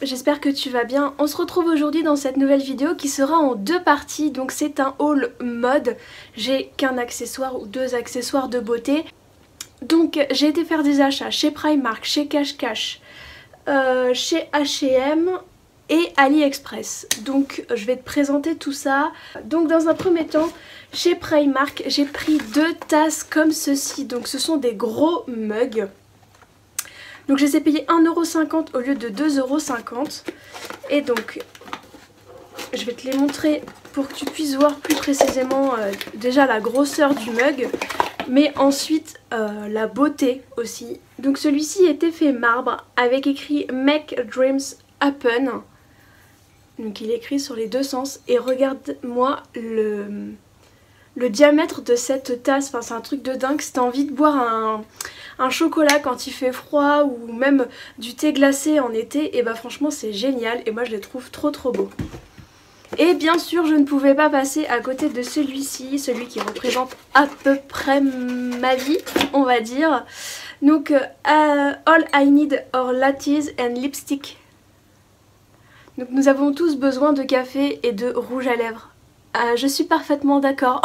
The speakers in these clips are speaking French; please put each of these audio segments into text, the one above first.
j'espère que tu vas bien. On se retrouve aujourd'hui dans cette nouvelle vidéo qui sera en deux parties. Donc c'est un haul mode. J'ai qu'un accessoire ou deux accessoires de beauté. Donc j'ai été faire des achats chez Primark, chez Cash Cash, chez H&M et AliExpress. Donc je vais te présenter tout ça. Donc dans un premier temps, chez Primark, j'ai pris deux tasses comme ceci. Donc ce sont des gros mugs. Donc je les ai payés 1,50 € au lieu de 2,50 €. Et donc je vais te les montrer pour que tu puisses voir plus précisément déjà la grosseur du mug, mais ensuite la beauté aussi. Donc celui-ci est effet marbre avec écrit Make Dreams Happen. Donc il est écrit sur les deux sens et regarde-moi le diamètre de cette tasse. Enfin c'est un truc de dingue. Si t'as envie de boire un chocolat quand il fait froid ou même du thé glacé en été, et bah franchement c'est génial et moi je les trouve trop beaux. Et bien sûr je ne pouvais pas passer à côté de celui-ci, celui qui représente à peu près ma vie on va dire. Donc All I Need are Lattes and Lipstick. Donc nous avons tous besoin de café et de rouge à lèvres. Je suis parfaitement d'accord.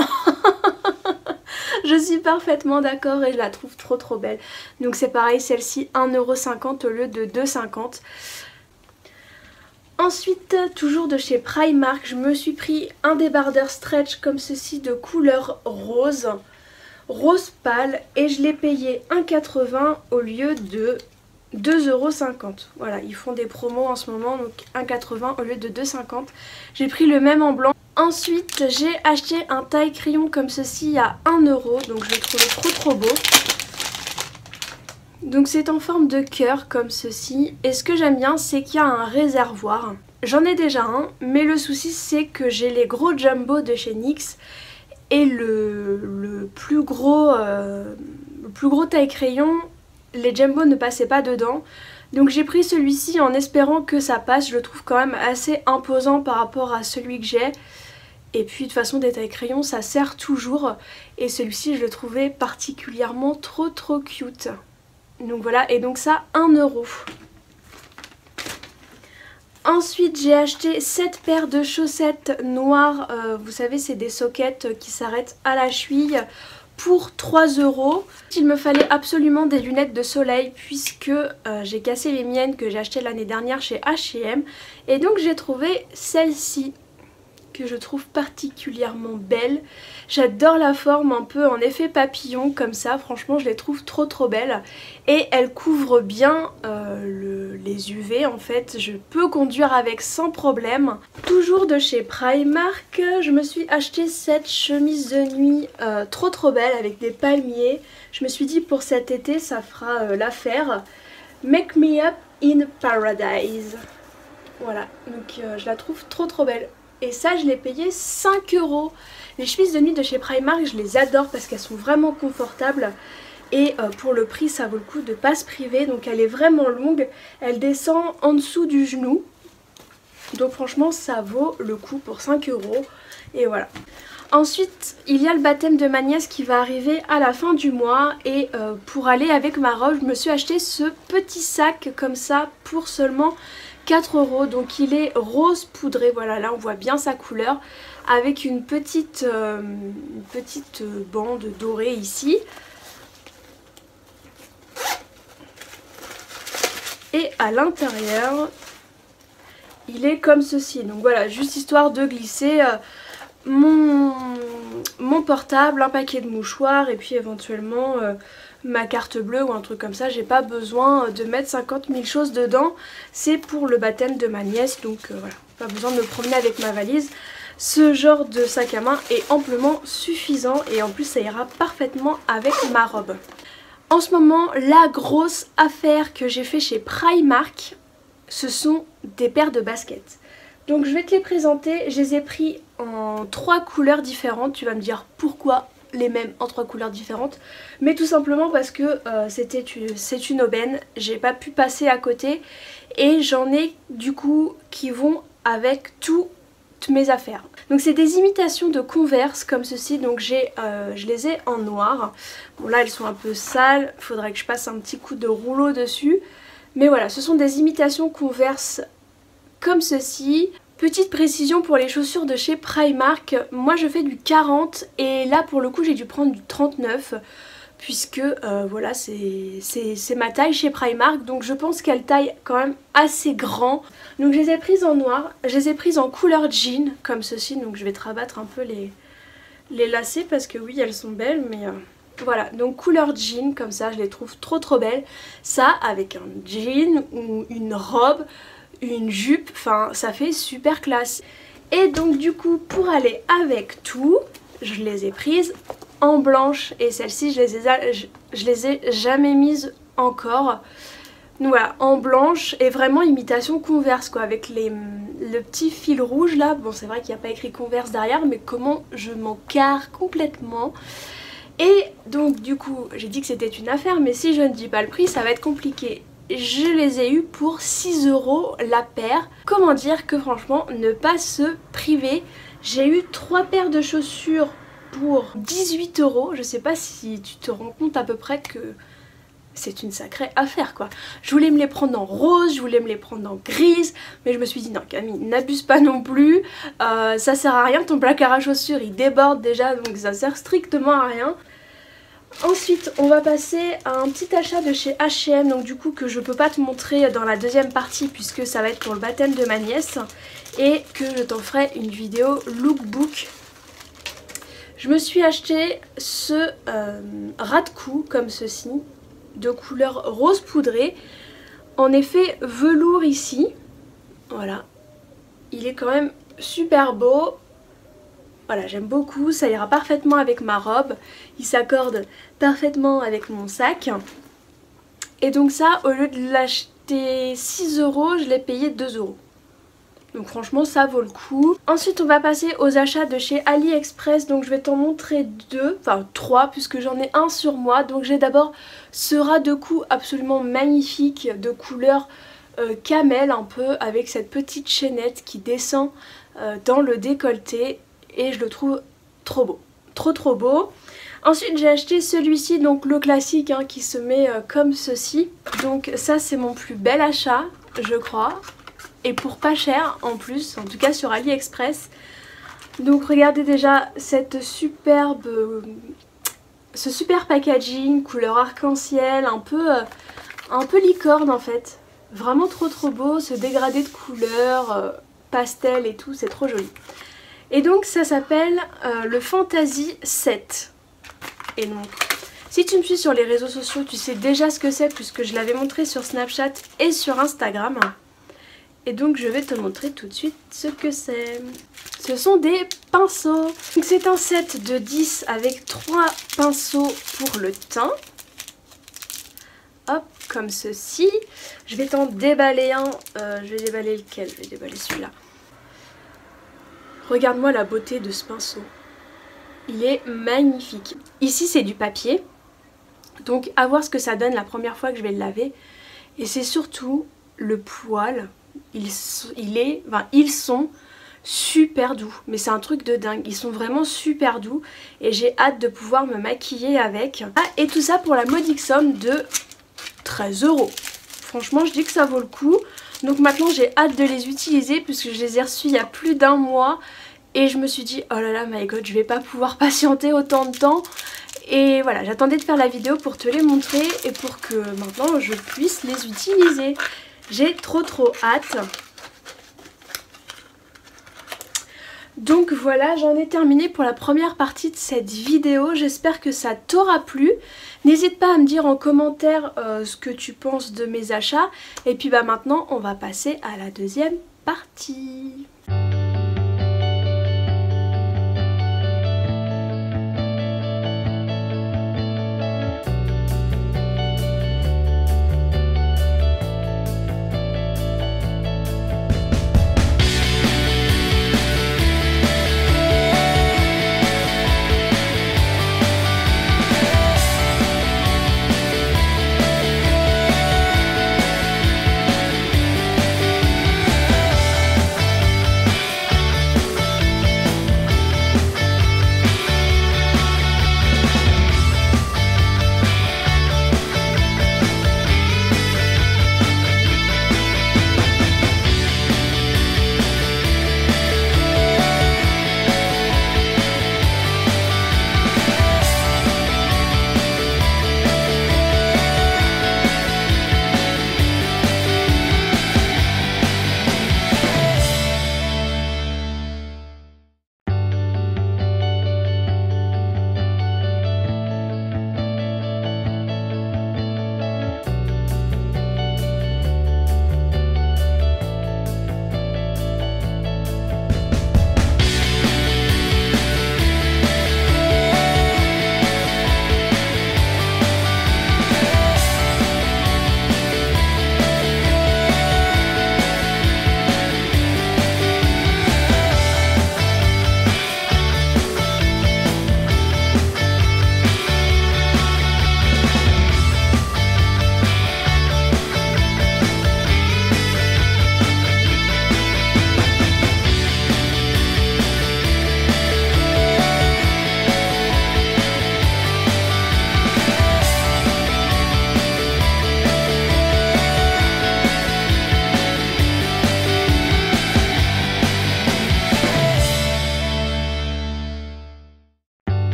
Je suis parfaitement d'accord et je la trouve trop belle. Donc c'est pareil, celle-ci 1,50 € au lieu de 2,50 €. Ensuite, toujours de chez Primark, je me suis pris un débardeur stretch comme ceci de couleur rose. Rose pâle et je l'ai payé 1,80 € au lieu de 2,50 €. Voilà, ils font des promos en ce moment, donc 1,80 € au lieu de 2,50 €. J'ai pris le même en blanc. Ensuite, j'ai acheté un taille crayon comme ceci à 1 €, donc je l'ai trouvé trop beau. Donc c'est en forme de cœur comme ceci. Et ce que j'aime bien, c'est qu'il y a un réservoir. J'en ai déjà un, mais le souci c'est que j'ai les gros jumbo de chez NYX et le plus gros taille crayon, les jumbo ne passaient pas dedans. Donc j'ai pris celui-ci en espérant que ça passe. Je le trouve quand même assez imposant par rapport à celui que j'ai. Et puis de toute façon des tailles crayons ça sert toujours. Et celui-ci je le trouvais particulièrement trop cute. Donc voilà, et donc ça 1 €. Ensuite j'ai acheté cette paire de chaussettes noires. Vous savez c'est des soquettes qui s'arrêtent à la cheville pour 3 €. Il me fallait absolument des lunettes de soleil puisque j'ai cassé les miennes que j'ai achetées l'année dernière chez H&M. Et donc j'ai trouvé celle-ci que je trouve particulièrement belle. J'adore la forme un peu en effet papillon comme ça, franchement je les trouve trop belles. Et elle couvre bien les UV en fait, je peux conduire avec sans problème. Toujours de chez Primark, je me suis acheté cette chemise de nuit trop belle avec des palmiers. Je me suis dit pour cet été ça fera l'affaire. Make me up in paradise. Voilà, donc je la trouve trop belle. Et ça je l'ai payé 5 €. Les chemises de nuit de chez Primark je les adore parce qu'elles sont vraiment confortables. Et pour le prix ça vaut le coup de ne pas se priver. Donc elle est vraiment longue, elle descend en dessous du genou. Donc franchement ça vaut le coup pour 5 €. Et voilà. Ensuite il y a le baptême de ma nièce qui va arriver à la fin du mois. Et pour aller avec ma robe je me suis acheté ce petit sac comme ça pour seulement 4 €. Donc il est rose poudré, voilà là on voit bien sa couleur, avec une petite bande dorée ici. Et à l'intérieur il est comme ceci. Donc voilà, juste histoire de glisser mon portable, un paquet de mouchoirs et puis éventuellement ma carte bleue ou un truc comme ça. J'ai pas besoin de mettre 50 000 choses dedans. C'est pour le baptême de ma nièce, donc voilà, pas besoin de me promener avec ma valise. Ce genre de sac à main est amplement suffisant et en plus ça ira parfaitement avec ma robe. En ce moment, la grosse affaire que j'ai fait chez Primark, ce sont des paires de baskets. Donc je vais te les présenter, je les ai pris en 3 couleurs différentes. Tu vas me dire pourquoi les mêmes en 3 couleurs différentes, mais tout simplement parce que c'est une aubaine, j'ai pas pu passer à côté et j'en ai du coup qui vont avec toutes mes affaires. Donc c'est des imitations de Converse comme ceci, donc je les ai en noir. Bon là elles sont un peu sales, faudrait que je passe un petit coup de rouleau dessus, mais voilà, ce sont des imitations Converse comme ceci. Petite précision pour les chaussures de chez Primark, moi je fais du 40 et là pour le coup j'ai dû prendre du 39 puisque voilà c'est ma taille chez Primark, donc je pense qu'elle taille quand même assez grand. Donc je les ai prises en noir, je les ai prises en couleur jean comme ceci, donc je vais te rabattre un peu les lacets parce que oui elles sont belles mais... Voilà, donc couleur jean comme ça, je les trouve trop belles. Ça avec un jean ou une robe, une jupe, enfin ça fait super classe. Et donc du coup pour aller avec tout, je les ai prises en blanche et celles-ci je les ai jamais mises encore. Donc voilà, en blanche et vraiment imitation Converse quoi, avec le petit fil rouge là. Bon c'est vrai qu'il n'y a pas écrit Converse derrière mais comment je m'en carre complètement. Et donc du coup j'ai dit que c'était une affaire mais si je ne dis pas le prix ça va être compliqué. Je les ai eu pour 6 € la paire. Comment dire que franchement ne pas se priver. J'ai eu 3 paires de chaussures pour 18 €. Je sais pas si tu te rends compte à peu près que c'est une sacrée affaire quoi. Je voulais me les prendre en rose, je voulais me les prendre en grise, mais je me suis dit non Camille, n'abuse pas non plus, ça sert à rien, ton placard à chaussures il déborde déjà donc ça sert strictement à rien. Ensuite on va passer à un petit achat de chez H&M, donc du coup que je peux pas te montrer dans la deuxième partie puisque ça va être pour le baptême de ma nièce et que je t'en ferai une vidéo lookbook. Je me suis acheté ce ras de cou comme ceci, de couleur rose poudré, en effet velours ici, voilà, il est quand même super beau. Voilà, j'aime beaucoup, ça ira parfaitement avec ma robe, il s'accorde parfaitement avec mon sac. Et donc ça, au lieu de l'acheter 6 €, je l'ai payé 2 €. Donc franchement ça vaut le coup. Ensuite on va passer aux achats de chez AliExpress, donc je vais t'en montrer 2, enfin 3 puisque j'en ai un sur moi. Donc j'ai d'abord ce ras de cou absolument magnifique de couleur camel un peu, avec cette petite chaînette qui descend dans le décolleté. Et je le trouve trop beau, trop beau. Ensuite j'ai acheté celui-ci, donc le classique hein, qui se met comme ceci. Donc ça c'est mon plus bel achat je crois. Et pour pas cher en plus, en tout cas sur AliExpress. Donc regardez déjà cette superbe, ce super packaging, couleur arc-en-ciel, un peu licorne en fait. Vraiment trop beau, ce dégradé de couleurs, pastel et tout, c'est trop joli. Et donc ça s'appelle le Fantasy 7. Et donc si tu me suis sur les réseaux sociaux, tu sais déjà ce que c'est puisque je l'avais montré sur Snapchat et sur Instagram. Et donc je vais te montrer tout de suite ce que c'est. Ce sont des pinceaux. Donc c'est un set de 10 avec 3 pinceaux pour le teint. Hop, comme ceci. Je vais t'en déballer un. Je vais déballer lequel? Je vais déballer celui-là. Regarde-moi la beauté de ce pinceau. Il est magnifique. Ici c'est du papier. Donc à voir ce que ça donne la première fois que je vais le laver. Et c'est surtout le poil. Ils sont super doux, mais c'est un truc de dingue, ils sont vraiment super doux et j'ai hâte de pouvoir me maquiller avec. Ah, et tout ça pour la modique somme de 13 €. Franchement je dis que ça vaut le coup. Donc maintenant j'ai hâte de les utiliser puisque je les ai reçus il y a plus d'un mois et je me suis dit oh là là my god, je vais pas pouvoir patienter autant de temps. Et voilà, j'attendais de faire la vidéo pour te les montrer et pour que maintenant je puisse les utiliser. J'ai trop hâte. Donc voilà, j'en ai terminé pour la première partie de cette vidéo. J'espère que ça t'aura plu. N'hésite pas à me dire en commentaire ce que tu penses de mes achats. Et puis bah maintenant, on va passer à la deuxième partie.